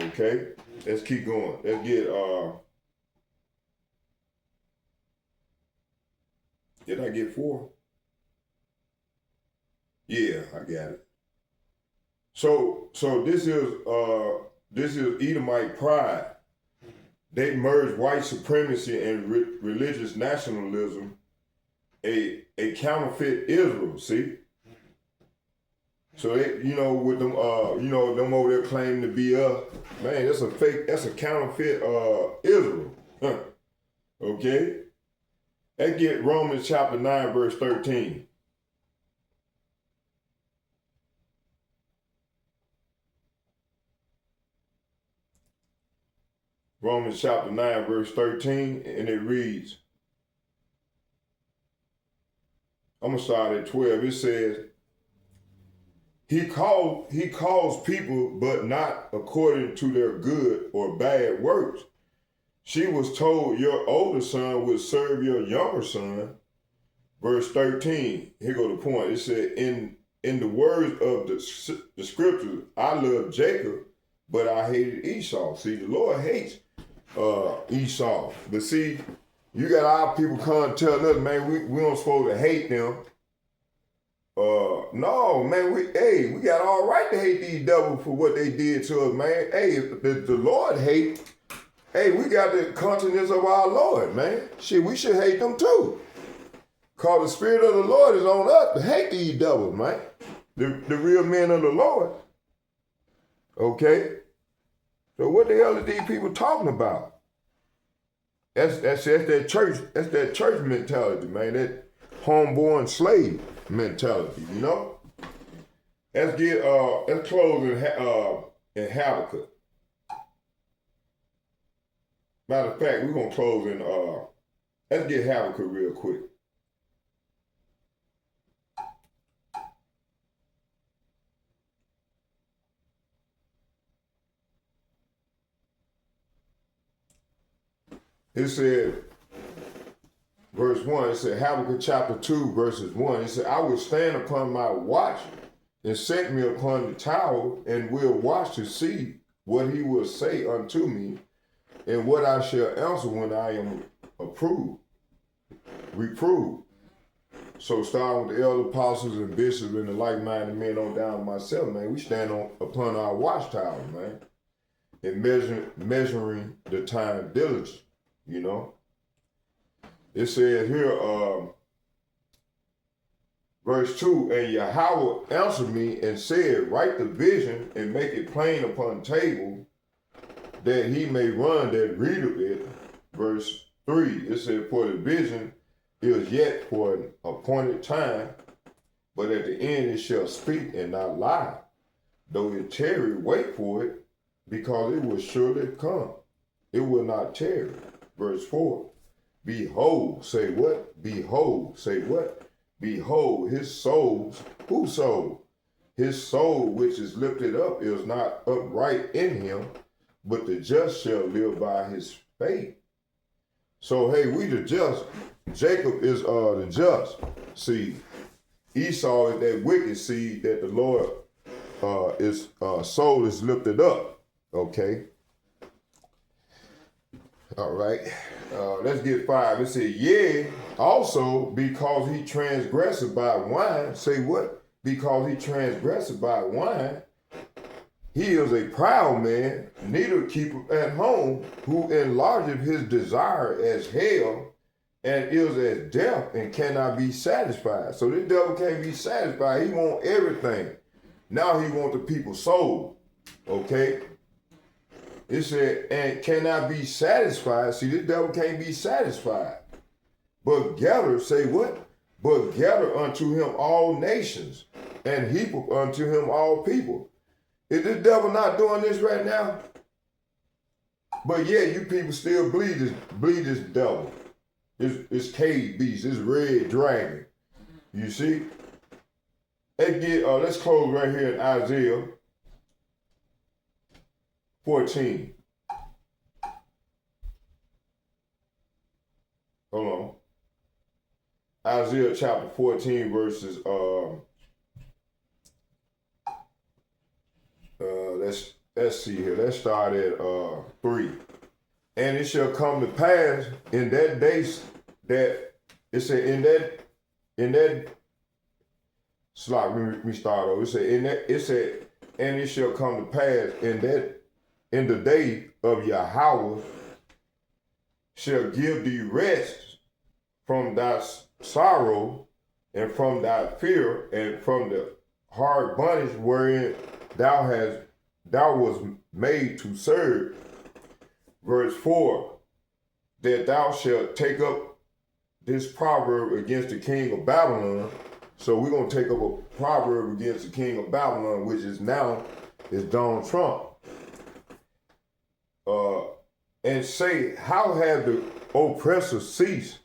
Okay, let's keep going. Let's get, did I get 4? Yeah, I got it. So this is Edomite pride. They merge white supremacy and religious nationalism, a counterfeit Israel, see? So they, with them, them over there claiming to be man, that's a counterfeit Israel. Huh. Okay? Let's get Romans chapter 9, verse 13. Romans chapter 9, verse 13, and it reads, I'm going to start at 12. It says, He calls people, but not according to their good or bad works. She was told your older son would serve your younger son. Verse 13, here go the point. It said, in the words of the scriptures, I love Jacob, but I hated Esau. See, the Lord hates Esau. But see, you got our people come tell us, man, we don't supposed to hate them. No, man, we got all right to hate these devils for what they did to us, man. Hey, if the Lord hate, hey, we got the countenance of our Lord, man. Shit, we should hate them too. Cause the Spirit of the Lord is on us to hate these devils, man. The real men of the Lord. Okay? So what the hell are these people talking about? That's that church mentality, man. That homeborn slave mentality, you know? let's close in Habakkuk. Matter of fact, we're gonna close in let's get Habakkuk real quick. It said, verse 1, it said, Habakkuk chapter 2, verses 1, it said, I will stand upon my watch and set me upon the tower and will watch to see what he will say unto me and what I shall answer when I am reproved. So starting with the elder apostles and bishops and the like-minded men on down to myself, man, we stand upon our watchtower, man, and measuring the time diligently. You know, it says here, verse 2, and Yahweh answered me and said, write the vision and make it plain upon table, that he may run that readeth it. Verse 3, it said, for the vision is yet for an appointed time, but at the end it shall speak and not lie. Though it tarry, wait for it, because it will surely come. It will not tarry. Verse 4, behold, say what? Behold, say what? Behold, his souls, whose soul? His soul which is lifted up is not upright in him, but the just shall live by his faith. So, hey, we the just. Jacob is the just seed. Esau is that wicked seed that the Lord soul is lifted up. Okay. All right, let's get 5. It said, yea, also because he transgressed by wine. Say what? Because he transgressed by wine, he is a proud man, neither keepeth at home, who enlargeth his desire as hell, and is as death, and cannot be satisfied. So this devil can't be satisfied. He want everything. Now he want the people's soul, okay? It said, and cannot be satisfied. See, this devil can't be satisfied. But gather, say what? But gather unto him all nations, and heap unto him all people. Is this devil not doing this right now? But yeah, you people still bleed this devil. This cave beast, this red dragon. You see? Let's close right here in Isaiah 14. Hold on. Isaiah chapter 14 verses let's see here. Let's start at 3. And it shall come to pass in that day that it said in that slot we start over. It said and it shall come to pass in the day of Yahweh shall give thee rest from thy sorrow and from thy fear and from the hard bondage wherein thou was made to serve. Verse 4, that thou shalt take up this proverb against the king of Babylon. So we're going to take up a proverb against the king of Babylon, which is Donald Trump. And say, how have the oppressor ceased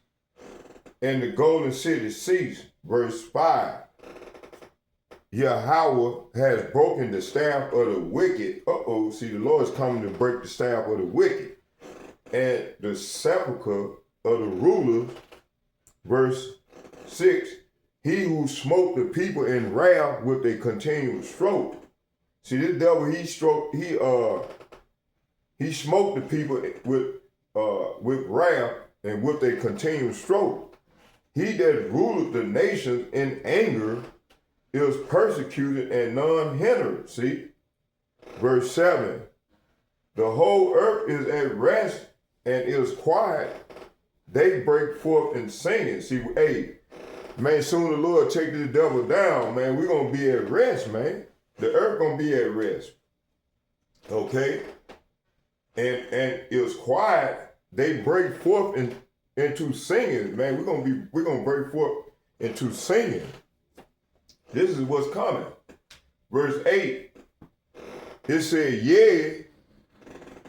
and the golden city ceased? Verse 5, Yahweh has broken the staff of the wicked. See, the Lord is coming to break the staff of the wicked and the sepulchre of the rulers. Verse 6, he who smote the people in wrath with a continual stroke. See, this devil, he smote the people with wrath and with a continual stroke. He that ruleth the nations in anger is persecuted and none hindered. See? Verse 7, the whole earth is at rest and is quiet. They break forth in singing. See, hey, man, soon the Lord take this devil down, man. We're going to be at rest, man. The earth going to be at rest. Okay? And it's quiet. They break forth into singing, man. We're gonna break forth into singing. This is what's coming. verse 8, it said, yea,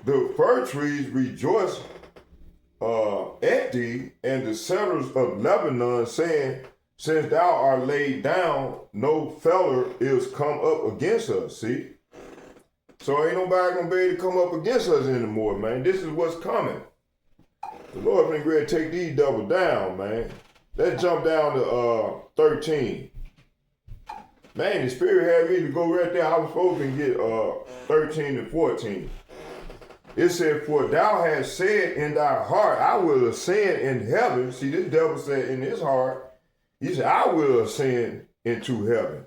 the fir trees rejoice at thee, and the cedars of Lebanon, saying, since thou art laid down, no feller is come up against us. See? So ain't nobody gonna be able to come up against us anymore, man. This is what's coming. The Lord been ready to take these double down, man. Let's jump down to 13. Man, the Spirit had me to go right there. I was supposed to get 13 and 14. It said, for thou hast said in thy heart, I will ascend in heaven. See, this devil said in his heart, he said, I will ascend into heaven.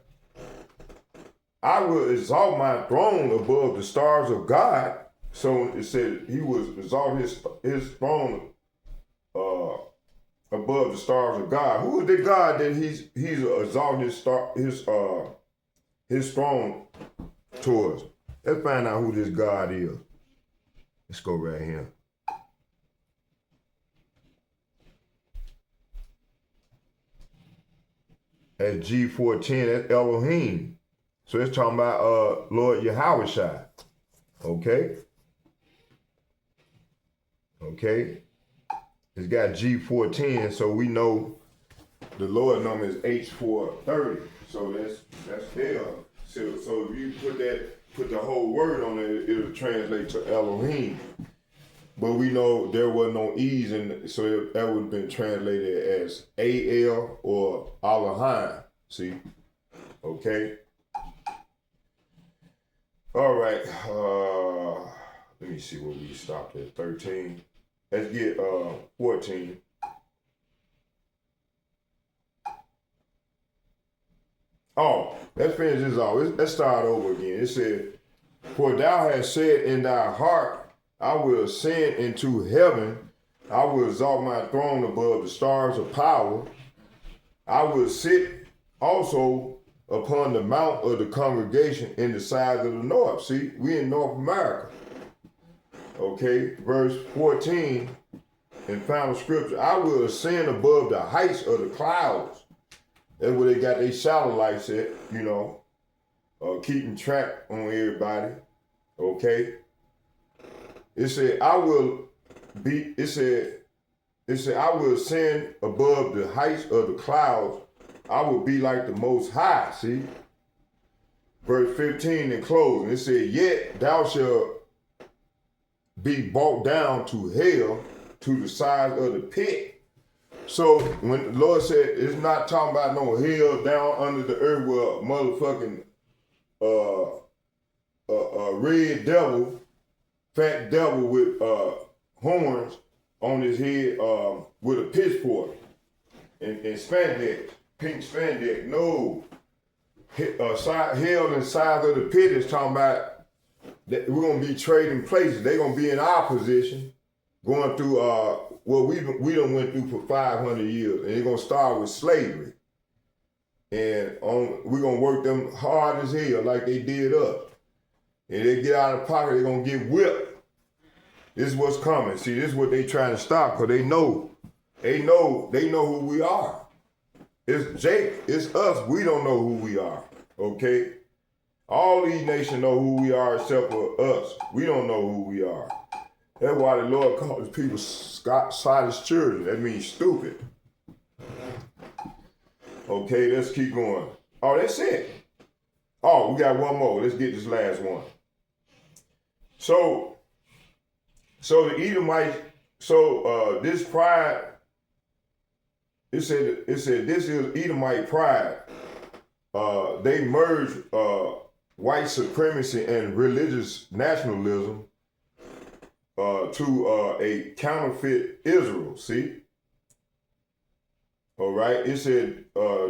I will exalt my throne above the stars of God. So it said he was exalt his throne above the stars of God. Who is the God that he's exalting his throne towards? Let's find out who this God is. Let's go right here. At G410, that's Elohim. So it's talking about Lord Yahushua. Okay? Okay? It's got G410, so we know the Lord number is H430. So that's hell. So if you put the whole word on it, it'll translate to Elohim. But we know there was no E's in, so that would have been translated as A-L or Elohim. See? Okay? All right. Let me see where we stopped at. 13. Let's get 14. Oh, let's finish this off. Let's start over again. It said, for thou hast said in thy heart, I will ascend into heaven. I will exalt my throne above the stars of power. I will sit also upon the mount of the congregation in the sides of the north. See, we in North America. Okay, verse 14 in final scripture. I will ascend above the heights of the clouds. That's where they got their satellites at, keeping track on everybody. Okay. It said, I will ascend above the heights of the clouds. I will be like the Most High. See? Verse 15 in closing, it said, yet thou shalt be brought down to hell, to the sides of the pit. So when the Lord said, it's not talking about no hell down under the earth where motherfucking red devil, fat devil with horns on his head with a pitchfork and spandex, pink spandex. No. Hell inside of the pit is talking about that we're going to be trading places. They're going to be in our position, going through what we done went through for 500 years. And they're going to start with slavery. And we're going to work them hard as hell like they did us. And they get out of pocket, they're going to get whipped. This is what's coming. See, this is what they trying to stop, because they know who we are. It's Jake, it's us, we don't know who we are, okay? All these nations know who we are except for us. We don't know who we are. That's why the Lord calls people Sodom's children. That means stupid. Okay, let's keep going. Oh, that's it. Oh, we got one more. Let's get this last one. So the Edomites, this pride, it said this is Edomite pride. They merged white supremacy and religious nationalism to a counterfeit Israel, see? All right, it said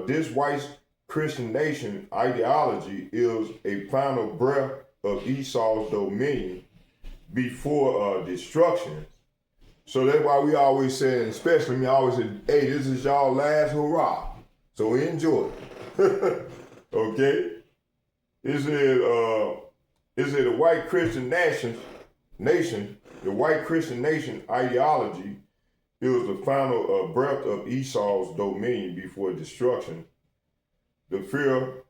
this white Christian nation ideology is a final breath of Esau's dominion before destruction. So that's why we always say, especially me, I always say, hey, this is y'all last hurrah. So we enjoy it. Okay? It said the white Christian nation, the white Christian nation ideology, it was the final breath of Esau's dominion before destruction. The fear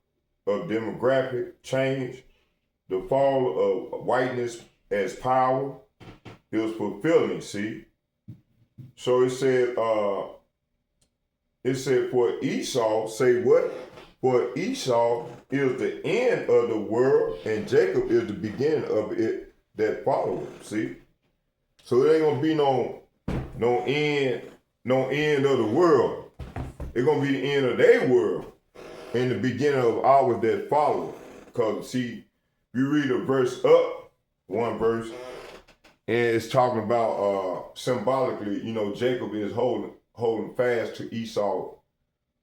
of demographic change, the fall of whiteness as power. It was fulfilling, see? So it said for Esau, say what? For Esau is the end of the world, and Jacob is the beginning of it that followed. See? So it ain't gonna be no end of the world. It's gonna be the end of their world and the beginning of ours that follow. Because see, you read a verse up, one verse, and it's talking about symbolically, Jacob is holding fast to Esau's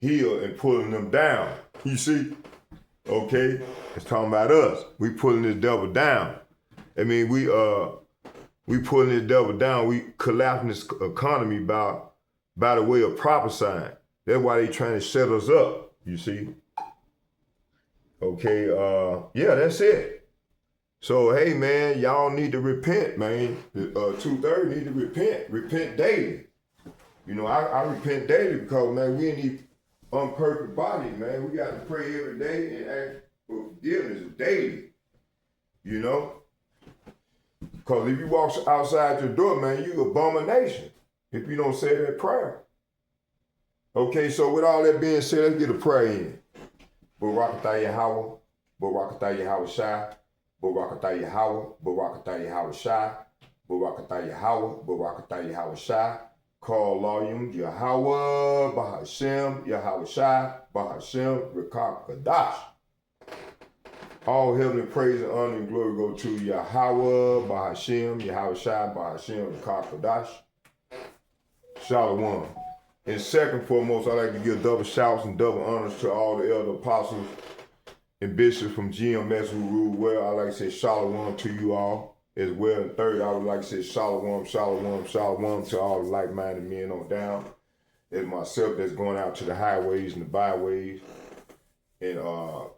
heel and pulling them down. You see? Okay? It's talking about us. We pulling this devil down. I mean, we pulling this devil down. We collapsing this economy by the way of prophesying. That's why they trying to set us up, you see? Okay, yeah, that's it. So, hey, man, y'all need to repent, man. 2/3 need to repent daily. I repent daily because, man, we in these unperfect bodies, man. We got to pray every day and ask for forgiveness daily, Because if you walk outside your door, man, you abomination if you don't say that prayer. Okay, so with all that being said, let's get a prayer in. Barakatah Yahweh, Barakatah Yahweh Shai, Barakatah Yahweh, Barakatah Yahweh Shai, Barakatah Yahweh, Barakatah Yahweh Shai, call Layum Yahweh, Bahashem, Yahweh Shai, Bahashem, Rekah Kadash. All heavenly praise and honor and glory go to Yahweh, Bahashem, Yahweh Shai, Bahashem, Rekah Kadash. Shalom. And second foremost, I'd like to give double shouts and double honors to all the elder apostles and bishops from GMS who rule well. I'd like to say shalom to you all as well. And third, I would like to say shalom, shalom, shalom to all the like-minded men on down. There's myself that's going out to the highways and the byways and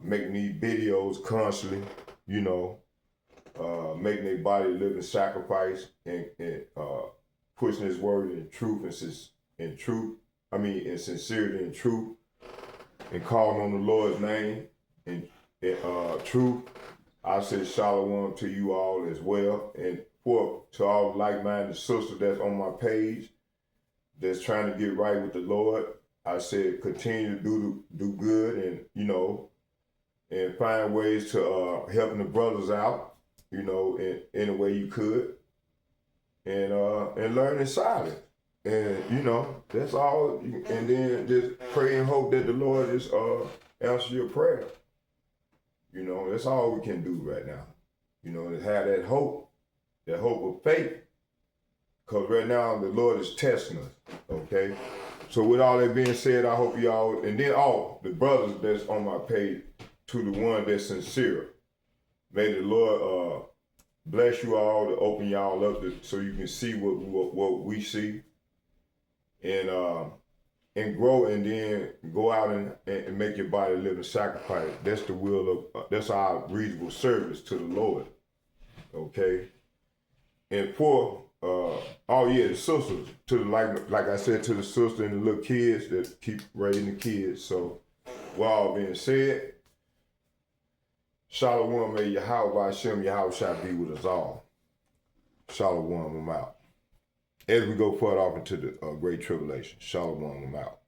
making these videos constantly, making their body a living sacrifice and pushing his word in truth in sincerity and truth, and calling on the Lord's name in truth. I say shalom to you all as well, and to all the like-minded sisters that's on my page that's trying to get right with the Lord. I said continue to do good and and find ways to helping the brothers out, in a way you could, and learn in silence. And, that's all. And then just pray and hope that the Lord is answer your prayer. That's all we can do right now. To have that hope of faith. Because right now the Lord is testing us, okay? So with all that being said, I hope y'all, and then all the brothers that's on my page, to the one that's sincere. May the Lord bless you all to open y'all up so you can see what we see. And grow, and then go out and make your body a living sacrifice. That's the will of, that's our reasonable service to the Lord, okay? And for, the sisters, to the, like I said, to the sister and the little kids that keep raising the kids. So, with all being said, Shalom, may Yahweh Hashem, Yahweh shall be with us all. Shalom, I'm out. As we go further off into the great tribulation. Shalom, I'm out.